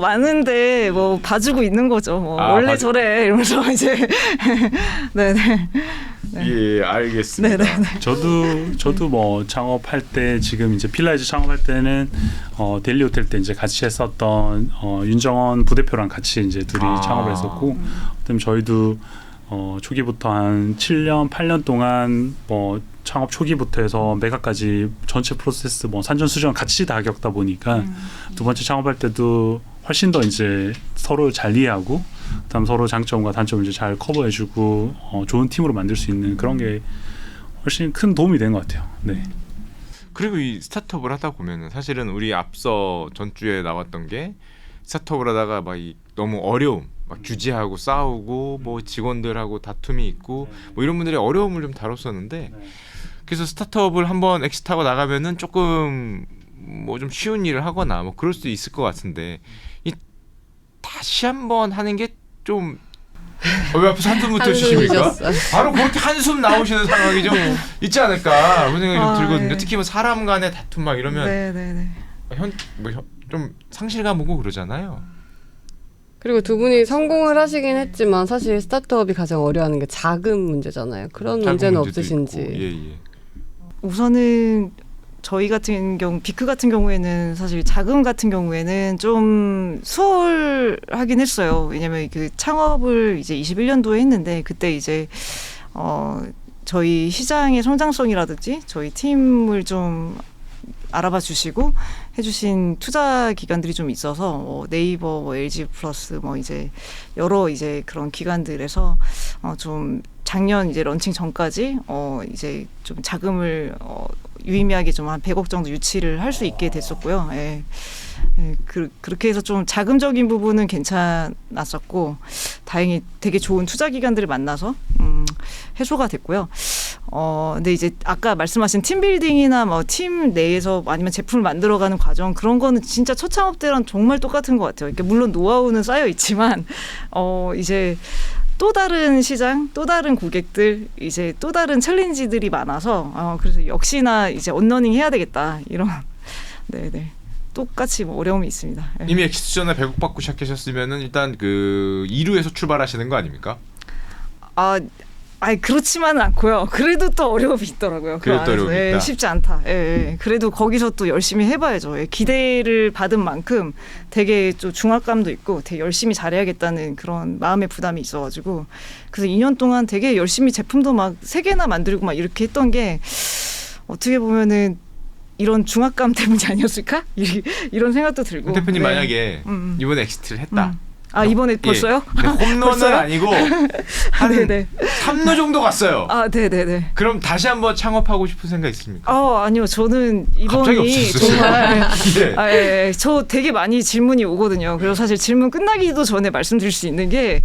많은데 뭐 봐주고 있는 거죠. 뭐 원래 저래 이러면서 이제 네네. 예, 알겠습니다. 네네. 저도 뭐 창업할 때 지금 이제 필라이즈 창업할 때는 델리 호텔 때 이제 같이 했었던 윤정원 부대표랑 같이 이제 둘이 창업을 했었고, 그다음 저희도 초기부터 한 7년, 8년 동안 뭐 창업 초기부터 해서 매각까지 전체 프로세스 뭐 산전수전 같이 다 겪다 보니까 두 번째 창업할 때도 훨씬 더 이제 서로 잘 이해하고 그다음 서로 장점과 단점을 이제 잘 커버해주고 좋은 팀으로 만들 수 있는 그런 게 훨씬 큰 도움이 되는 것 같아요. 네. 그리고 이 스타트업을 하다 보면은 사실은 우리 앞서 전주에 나왔던 게 스타트업을 하다가 막 너무 어려움, 막 규제하고 싸우고 뭐 직원들하고 다툼이 있고 뭐 이런 분들의 어려움을 좀 다뤘었는데 그래서 스타트업을 한번 엑시트하고 나가면은 조금 뭐 좀 쉬운 일을 하거나 뭐 그럴 수도 있을 것 같은데 이 다시 한번 하는 게 좀 왜 앞에서 한숨부터 주십니까? 바로 그렇게 한숨 나오시는 상황이 좀 있지 않을까 그런 생각이 좀 들거든요. 네. 특히 뭐 사람 간의 다툼 막 이러면 네네네. 좀 상실감 오고 그러잖아요. 그리고 두 분이 성공을 하시긴 했지만 사실 스타트업이 가장 어려워하는 게 자금 문제잖아요. 그런 문제는 없으신지. 예. 우선은 저희 같은 경우 비크 같은 경우에는 사실 자금 같은 경우에는 좀 수월하긴 했어요. 왜냐면 그 창업을 이제 21년도에 했는데 그때 이제 저희 시장의 성장성이라든지 저희 팀을 좀 알아봐 주시고 해주신 투자 기관들이 좀 있어서 네이버, 뭐 LG 플러스, 뭐 이제 여러 이제 그런 기관들에서 좀 작년 이제 런칭 전까지 이제 좀 자금을 유의미하게 좀 한 100억 정도 유치를 할 수 있게 됐었고요. 예. 그렇게 해서 좀 자금적인 부분은 괜찮았었고 다행히 되게 좋은 투자 기관들을 만나서 해소가 됐고요. 근데 이제 아까 말씀하신 팀빌딩이나 뭐 팀 내에서 아니면 제품을 만들어가는 과정 그런 거는 진짜 첫 창업 때랑 정말 똑같은 것 같아요. 그러니까 물론 노하우는 쌓여 있지만 이제 또 다른 시장, 또 다른 고객들, 이제 또 다른 챌린지들이 많아서 그래서 역시나 이제 언러닝 해야 되겠다 이런 네네. 똑같이 뭐 어려움이 있습니다. 네. 이미 엑시트 전에 100억 받고 시작하셨으면은 일단 그 2루에서 출발하시는 거 아닙니까? 그렇지만은 않고요. 그래도 또 어려움이 있더라고요. 그래도 또 어려움이 있다. 쉽지 않다. 그래도 거기서 또 열심히 해봐야죠. 기대를 받은 만큼 되게 좀 중압감도 있고 되게 열심히 잘해야겠다는 그런 마음의 부담이 있어가지고 그래서 2년 동안 되게 열심히 제품도 막 3개나 만들고 막 이렇게 했던 게 어떻게 보면은 이런 중압감 때문이 아니었을까? 이런 생각도 들고. 대표님 네. 만약에 이번에 엑시트를 했다. 이번에 벌써요? 홈런은 벌써요? 아니고 한 네네. 3루 정도 갔어요. 네네네. 그럼 다시 한번 창업하고 싶은 생각 있습니까? 아니요. 저는 갑자기 이번이 없었어요. 정말 예. 저 되게 많이 질문이 오거든요. 그래서 사실 질문 끝나기도 전에 말씀드릴 수 있는 게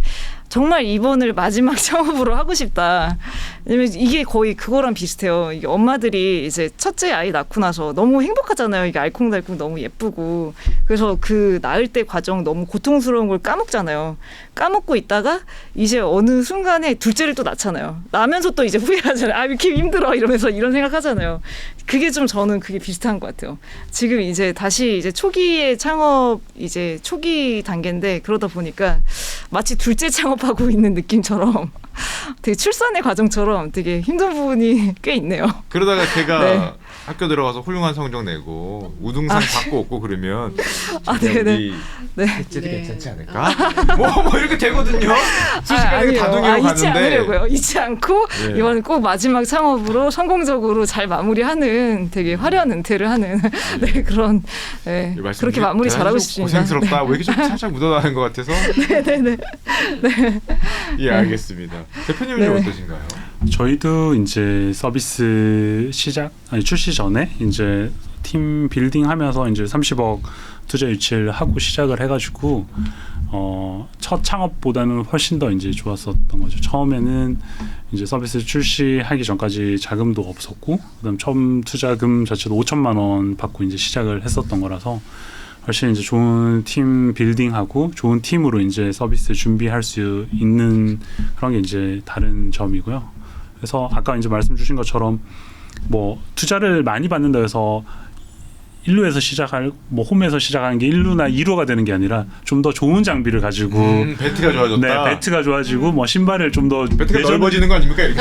정말 이번을 마지막 창업으로 하고 싶다. 왜냐면 이게 거의 그거랑 비슷해요. 이게 엄마들이 이제 첫째 아이 낳고 나서 너무 행복하잖아요. 이게 알콩달콩 너무 예쁘고. 그래서 그 낳을 때 과정 너무 고통스러운 걸 까먹잖아요. 까먹고 있다가 이제 어느 순간에 둘째를 또 낳잖아요. 낳으면서 또 이제 후회하잖아요. 왜 이렇게 힘들어 이러면서 이런 생각하잖아요. 그게 좀 저는 그게 비슷한 것 같아요. 지금 이제 다시 이제 초기의 창업 이제 초기 단계인데 그러다 보니까 마치 둘째 창업하고 있는 느낌처럼 되게 출산의 과정처럼 되게 힘든 부분이 꽤 있네요. 그러다가 걔가 네. 학교 들어가서 훌륭한 성적 내고 우등상 받고 없고 그러면 네네. 우리 네. 셋째도 네. 괜찮지 않을까? 뭐 이렇게 되거든요. 순식간에 아니에요. 다둥이로 잊지 가는데 않으려고요. 잊지 않고 네. 이번엔 꼭 마지막 창업으로 성공적으로 잘 마무리하는 되게 화려한 은퇴를 하는 네, 그런 이 말씀 그렇게 마무리 잘하고 싶습니다. 고생스럽다. 왜 이렇게 좀 살짝 묻어나는 것 같아서. 네네네. 예, 알겠습니다. 대표님은 좀 네. 어떠신가요? 저희도 이제 서비스 출시 전에 이제 팀 빌딩하면서 이제 30억 투자 유치를 하고 시작을 해가지고 첫 창업보다는 훨씬 더 이제 좋았었던 거죠. 처음에는 이제 서비스 출시하기 전까지 자금도 없었고, 그다음 처음 투자금 자체도 5천만 원 받고 이제 시작을 했었던 거라서 훨씬 이제 좋은 팀 빌딩하고 좋은 팀으로 이제 서비스 준비할 수 있는 그런 게 이제 다른 점이고요. 그래서 아까 이제 말씀 주신 것처럼 뭐 투자를 많이 받는다 해서 1루에서 시작할 뭐 홈에서 시작하는 게 1루나 2루가 되는 게 아니라 좀 더 좋은 장비를 가지고 배트가 좋아졌다. 네, 배트가 좋아지고 뭐 신발을 좀 더 배트가 넓어지는 거 아닙니까? 이렇게.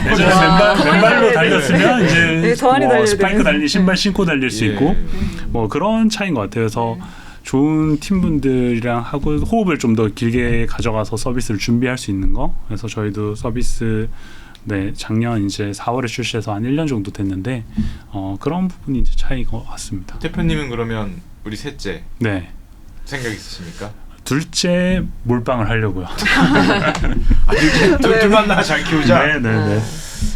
예전에 맨발로 달렸으면 이제 네, 더 많이 뭐 달려야 스파이크 되는. 달린 신발 신고 달릴 수 예. 있고 뭐 그런 차이인 것 같아요. 그래서 좋은 팀분들이랑 하고 호흡을 좀 더 길게 가져가서 서비스를 준비할 수 있는 거. 그래서 저희도 서비스 작년 이제 4월에 출시해서 한 1년 정도 됐는데 그런 부분이 이제 차이인 것 같습니다. 대표님은 그러면 우리 셋째 네. 생각 있으십니까? 둘째 몰빵을 하려고요. 둘만 나 잘 키우자. 네.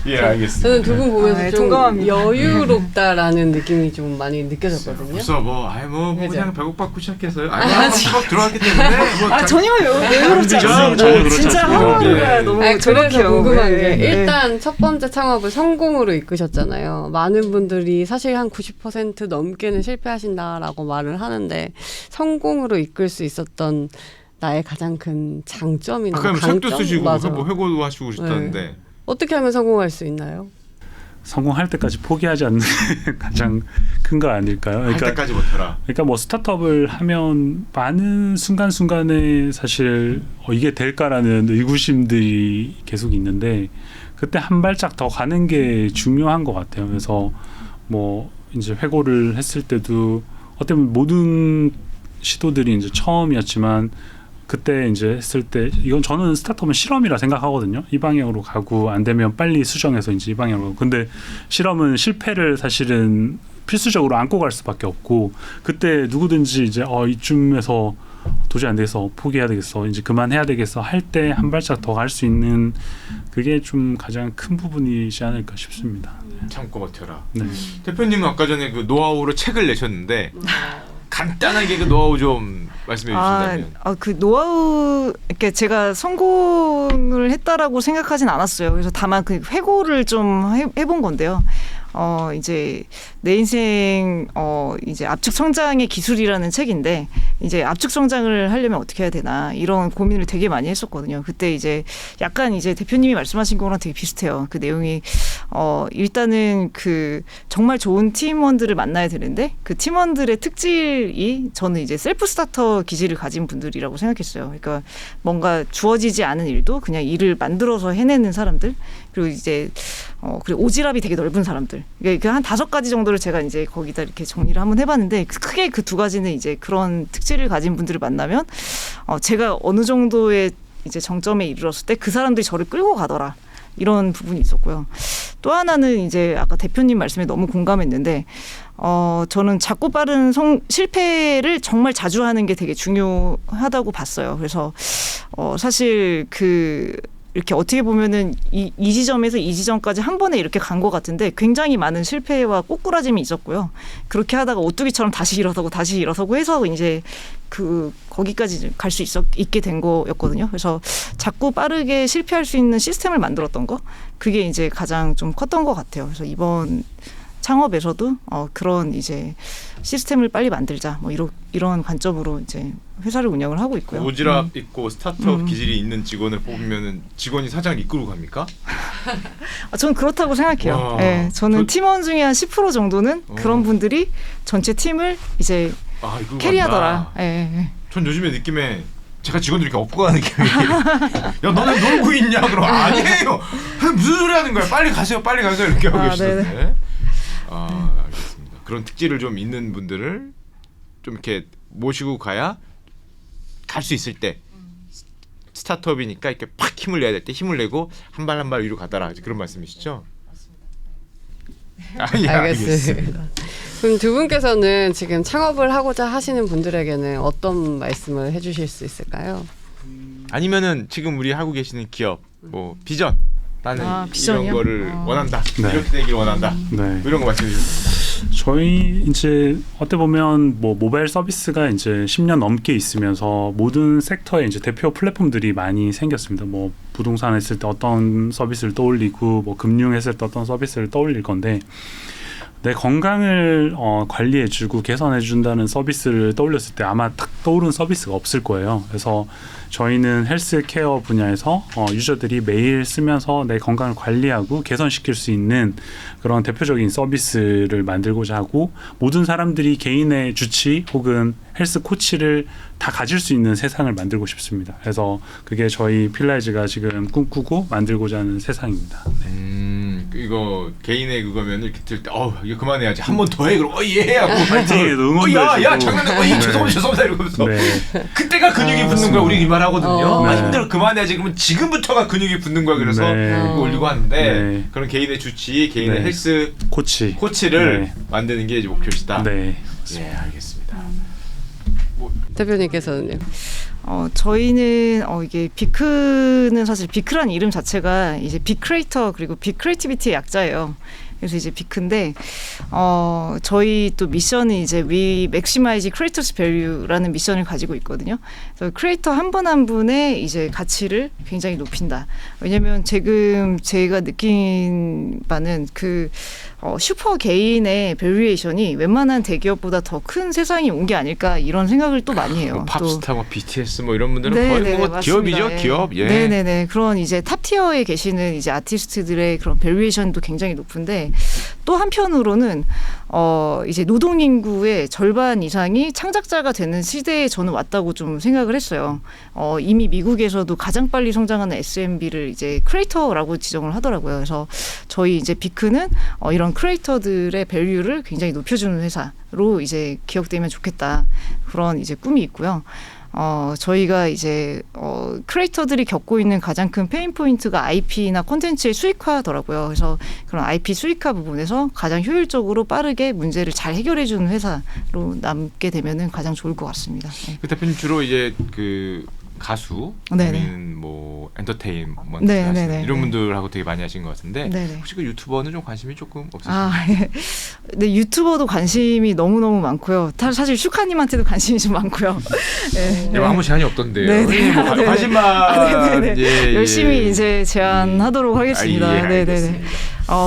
예, 알겠습니다. 저는 두 분 보면서 네, 좀 동감합니다. 여유롭다라는 느낌이 좀 많이 느껴졌거든요. 벌써 뭐 그죠? 그냥 배고팠고 시작해서요. 수업 들어왔기 때문에 뭐 전혀 여유롭지 전혀 않습니다. 그렇지 진짜 않습니다. 하루하루가 네. 너무 그래서 정확해요. 궁금한 네, 게 네. 일단 첫 번째 창업을 성공으로 이끄셨잖아요. 많은 분들이 사실 한 90% 넘게는 실패하신다라고 말을 하는데 성공으로 이끌 수 있었던 나의 가장 큰 장점이나 아까 강점? 책도 쓰시고 맞아. 뭐 회고도 하시고 그러셨다는데 어떻게 하면 성공할 수 있나요? 성공할 때까지 포기하지 않는 게 가장 큰 거 아닐까요? 할 때까지 버텨라. 그러니까 뭐 스타트업을 하면 많은 순간순간에 사실 이게 될까라는 의구심들이 계속 있는데 그때 한 발짝 더 가는 게 중요한 것 같아요. 그래서 뭐 이제 회고를 했을 때도 어떻게 보면 모든 시도들이 이제 처음이었지만 그때 이제 했을 때 이건 저는 스타트업은 실험이라 생각하거든요. 이 방향으로 가고 안 되면 빨리 수정해서 이제 이 방향으로 가고. 근데 실험은 실패를 사실은 필수적으로 안고 갈 수밖에 없고 그때 누구든지 이제 이쯤에서 도저히 안 돼서 포기해야 되겠어. 이제 그만해야 되겠어. 할 때 한 발짝 더 갈 수 있는 그게 좀 가장 큰 부분이지 않을까 싶습니다. 참고 버텨라. 네. 대표님은 아까 전에 그 노하우로 책을 내셨는데 간단하게 그 노하우 좀 말씀해 주신다면. 그 노하우, 이렇게 제가 성공을 했다라고 생각하진 않았어요. 그래서 다만 그 회고를 좀 해본 건데요. 이제 내 인생 이제 압축 성장의 기술이라는 책인데 이제 압축 성장을 하려면 어떻게 해야 되나 이런 고민을 되게 많이 했었거든요. 그때 이제 약간 이제 대표님이 말씀하신 거랑 되게 비슷해요. 그 내용이 일단은 그 정말 좋은 팀원들을 만나야 되는데 그 팀원들의 특질이 저는 이제 셀프 스타터 기질을 가진 분들이라고 생각했어요. 그러니까 뭔가 주어지지 않은 일도 그냥 일을 만들어서 해내는 사람들, 그리고 이제 그리고 오지랖이 되게 넓은 사람들. 그러니까 한 5가지 정도를 제가 이제 거기다 이렇게 정리를 한번 해봤는데 크게 그 2가지는 이제 그런 특질을 가진 분들을 만나면 제가 어느 정도의 이제 정점에 이르렀을 때 그 사람들이 저를 끌고 가더라. 이런 부분이 있었고요. 또 하나는 이제 아까 대표님 말씀에 너무 공감했는데 저는 작고 빠른 실패를 정말 자주 하는 게 되게 중요하다고 봤어요. 그래서 사실 이렇게 어떻게 보면은 이 지점에서 이 지점까지 한 번에 이렇게 간 것 같은데 굉장히 많은 실패와 꼬꾸라짐이 있었고요. 그렇게 하다가 오뚜기처럼 다시 일어서고 해서 이제 거기까지 갈 수 있게 된 거였거든요. 그래서 작고 빠르게 실패할 수 있는 시스템을 만들었던 거, 그게 이제 가장 좀 컸던 것 같아요. 그래서 이번 창업에서도 그런 이제 시스템을 빨리 만들자 뭐 이런 관점으로 이제 회사를 운영을 하고 있고요. 오지랖 있고 스타트업 기질이 있는 직원을 뽑으면은 직원이 사장을 이끌고 갑니까? 저는 그렇다고 생각해요. 네, 저는 팀원 중에 한 10% 정도는 그런 분들이 전체 팀을 이제 캐리하더라. 네. 전 요즘에 느낌에 제가 직원들 이렇게 업고 가는 느낌이에요. 야, 너네 놀고 있냐? 그럼 아니에요. 무슨 소리 하는 거야? 빨리 가세요 이렇게 하고 계시던데. 알겠습니다. 그런 특질을 좀 있는 분들을 좀 이렇게 모시고 가야 갈 수 있을 때 스타트업이니까 이렇게 팍 힘을 내야 될 때 힘을 내고 한 발 한 발 위로 가더라. 그런 말씀이시죠? 예, 알겠습니다. 그럼 두 분께서는 지금 창업을 하고자 하시는 분들에게는 어떤 말씀을 해주실 수 있을까요? 아니면은 지금 우리 하고 계시는 기업 뭐 비전 나는 비전이요? 이런 거를 원한다. 네. 이렇게 되기를 원한다. 네. 이런 거 말씀해 주셨습니다. 저희 이제 어떻게 보면 뭐 모바일 서비스가 이제 10년 넘게 있으면서 모든 섹터에 이제 대표 플랫폼들이 많이 생겼습니다. 뭐 부동산 했을 때 어떤 서비스를 떠올리고 뭐 금융 했을 때 어떤 서비스를 떠올릴 건데 내 건강을 관리해주고 개선해준다는 서비스를 떠올렸을 때 아마 딱 떠오른 서비스가 없을 거예요. 그래서 저희는 헬스케어 분야에서 유저들이 매일 쓰면서 내 건강을 관리하고 개선시킬 수 있는 그런 대표적인 서비스를 만들고자 하고 모든 사람들이 개인의 주치 혹은 헬스 코치를 다 가질 수 있는 세상을 만들고 싶습니다. 그래서 그게 저희 필라이즈가 지금 꿈꾸고 만들고자 하는 세상입니다. 이거 개인의 그거면 이렇게 들 때 이거 그만해야지 한 번 더 해 그럼 예 하고 파이팅에 응원도 야 장난해 죄송합니다 이러면서 네. 그때가 근육이 붙는 거야. 우리 이 말 하거든요. 네. 힘들어 그만해야지 그러면 지금부터가 근육이 붙는 거야. 그래서 네. 이거 올리고 하는데 네. 그런 개인의 주치 개인의 네. 헬스 코치를 네. 만드는 게 이제 목표시다. 네. 예 알겠습니다. 대표님께서는요? 저희는 이게 비크는 사실 비크란 이름 자체가 이제 빅크리에이터 그리고 빅크리에이티비티의 약자예요. 그래서 이제 비크인데 저희 또 미션은 이제 We Maximize Creators Value라는 미션을 가지고 있거든요. 그래서 크리에이터 한 분 한 분의 이제 가치를 굉장히 높인다. 왜냐하면 지금 제가 느낀 바는 슈퍼 개인의 밸류에이션이 웬만한 대기업보다 더 큰 세상이 온 게 아닐까 이런 생각을 또 많이 해요. 뭐 팝스타, 뭐 BTS 뭐 이런 분들은 네네, 거의 뭐 기업이죠, 예. 기업. 예. 네네네. 그런 이제 탑 티어에 계시는 이제 아티스트들의 그런 밸류에이션도 굉장히 높은데 또 한편으로는 이제 노동 인구의 절반 이상이 창작자가 되는 시대에 저는 왔다고 좀 생각을 했어요. 이미 미국에서도 가장 빨리 성장하는 SMB를 이제 크리에이터라고 지정을 하더라고요. 그래서 저희 이제 비크는 이런 크리에이터들의 밸류를 굉장히 높여주는 회사로 이제 기억되면 좋겠다. 그런 이제 꿈이 있고요. 저희가 이제 크리에이터들이 겪고 있는 가장 큰 페인 포인트가 IP나 콘텐츠의 수익화더라고요. 그래서 그런 IP 수익화 부분에서 가장 효율적으로 빠르게 문제를 잘 해결해 주는 회사로 남게 되면은 가장 좋을 것 같습니다. 네. 그 대표님 주로 이제 가수, 네네. 아니면 뭐 엔터테인먼트 네, 하시는 네네. 이런 분들하고 되게 많이 하신 것 같은데 네네. 혹시 그 유튜버는 좀 관심이 조금 없으신가요? 아, 네, 유튜버도 관심이 너무너무 많고요. 사실 슈카님한테도 관심이 좀 많고요. 네, 네, 아무 제한이 없던데요. 네네. 뭐 네네. 관심만 네네. 예, 예. 열심히 이제 제안하도록 하겠습니다. 아, 예, 네네네. 알겠습니다.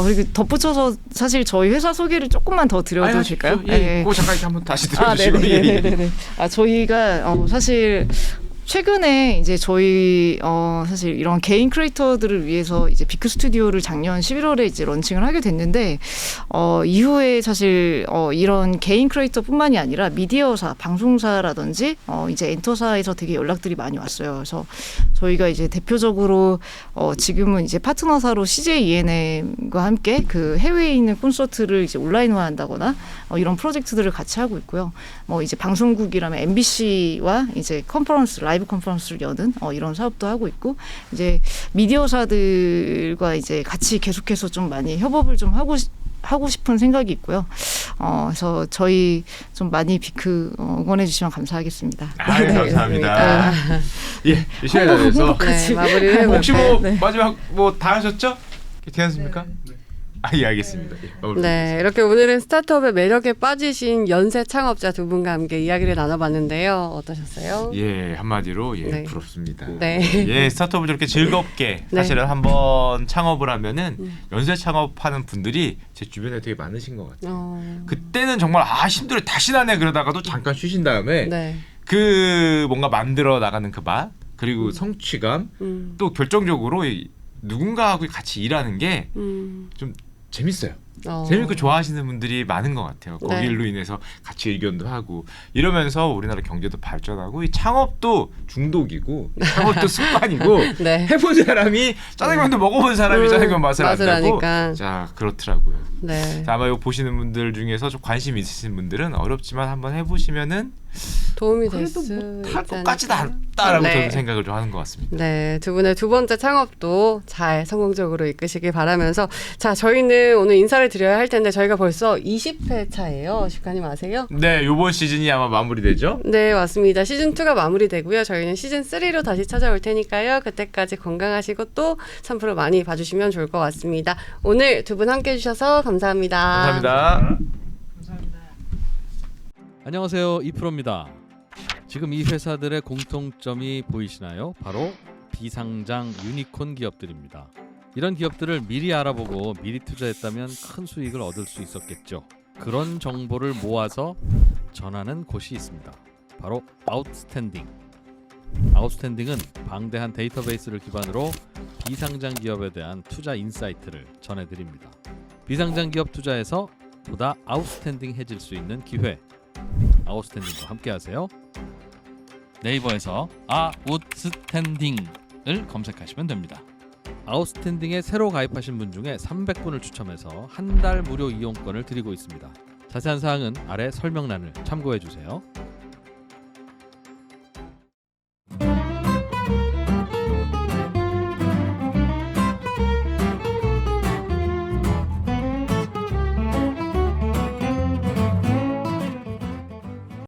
그리고 덧붙여서 사실 저희 회사 소개를 조금만 더 드려도 될까요? 예, 그 잠깐 한번 다시 들어주시고. 네네네. 저희가 사실 최근에 이제 저희 사실 이런 개인 크리에이터들을 위해서 이제 비크 스튜디오를 작년 11월에 이제 런칭을 하게 됐는데 이후에 사실 이런 개인 크리에이터뿐만이 아니라 미디어사, 방송사라든지 이제 엔터사에서 되게 연락들이 많이 왔어요. 그래서 저희가 이제 대표적으로 지금은 이제 파트너사로 CJ ENM과 함께 그 해외에 있는 콘서트를 이제 온라인화한다거나 이런 프로젝트들을 같이 하고 있고요. 뭐 이제 방송국이라면 MBC와 이제 라이브 컨퍼런스를 여는 이런 사업도 하고 있고 이제 미디어사들과 이제 같이 계속해서 좀 많이 협업을 좀 하고 싶은 생각이 있고요. 그래서 저희 좀 많이 비크 응원해 주시면 감사하겠습니다. 아, 네, 감사합니다. 예, 이 시간에 대해서 네, 마무리를 해볼까요? 혹시 뭐 네. 마지막 뭐 다 하셨죠? 괜찮습니까? 아, 예, 알겠습니다. 예, 마무리 네, 부탁드리겠습니다. 이렇게 오늘은 스타트업의 매력에 빠지신 연세 창업자 두 분과 함께 이야기를 나눠봤는데요. 어떠셨어요? 예, 한마디로 네. 부럽습니다. 네. 예, 스타트업을 저렇게 즐겁게 네. 사실은 한번 창업을 하면은 연쇄 창업하는 분들이 제 주변에 되게 많으신 것 같아요. 그때는 정말 힘들어 다시 나네 그러다가도 잠깐 쉬신 다음에 네. 그 뭔가 만들어 나가는 그 맛 그리고 성취감 또 결정적으로 누군가하고 같이 일하는 게 좀 재밌어요. 재밌고 좋아하시는 분들이 많은 것 같아요. 네. 거길로 인해서 같이 의견도 하고 이러면서 우리나라 경제도 발전하고 이 창업도 중독이고 창업도 습관이고 네. 해본 사람이 짜장면도 먹어본 사람이 짜장면 맛을 맛을 안다고. 아니까. 자, 그렇더라고요. 네. 자, 아마 이거 보시는 분들 중에서 좀 관심 있으신 분들은 어렵지만 한번 해보시면은 도움이 될 그래도 수 못할 있지 것 같지도 않을까요? 않다라고 네. 저는 생각을 좀 하는 것 같습니다. 네, 두 분의 두 번째 창업도 잘 성공적으로 이끄시길 바라면서 자, 저희는 오늘 인사를 드려야 할 텐데 저희가 벌써 20회 차예요. 슈카님 아세요? 네, 요번 시즌이 아마 마무리되죠? 네, 맞습니다. 시즌2가 마무리되고요. 저희는 시즌3로 다시 찾아올 테니까요. 그때까지 건강하시고 또 3프로 많이 봐주시면 좋을 것 같습니다. 오늘 두 분 함께해 주셔서 감사합니다. 감사합니다. 안녕하세요, 이프로입니다. 지금 이 회사들의 공통점이 보이시나요? 바로 비상장 유니콘 기업들입니다. 이런 기업들을 미리 알아보고 미리 투자했다면 큰 수익을 얻을 수 있었겠죠. 그런 정보를 모아서 전하는 곳이 있습니다. 바로 아웃스탠딩. 아웃스탠딩은 방대한 데이터베이스를 기반으로 비상장 기업에 대한 투자 인사이트를 전해드립니다. 비상장 기업 투자에서 보다 아웃스탠딩해질 수 있는 기회. 아웃스탠딩과 함께하세요. 네이버에서 아웃스탠딩을 검색하시면 됩니다. 아웃스탠딩에 새로 가입하신 분 중에 300분을 추첨해서 한 달 무료 이용권을 드리고 있습니다. 자세한 사항은 아래 설명란을 참고해 주세요.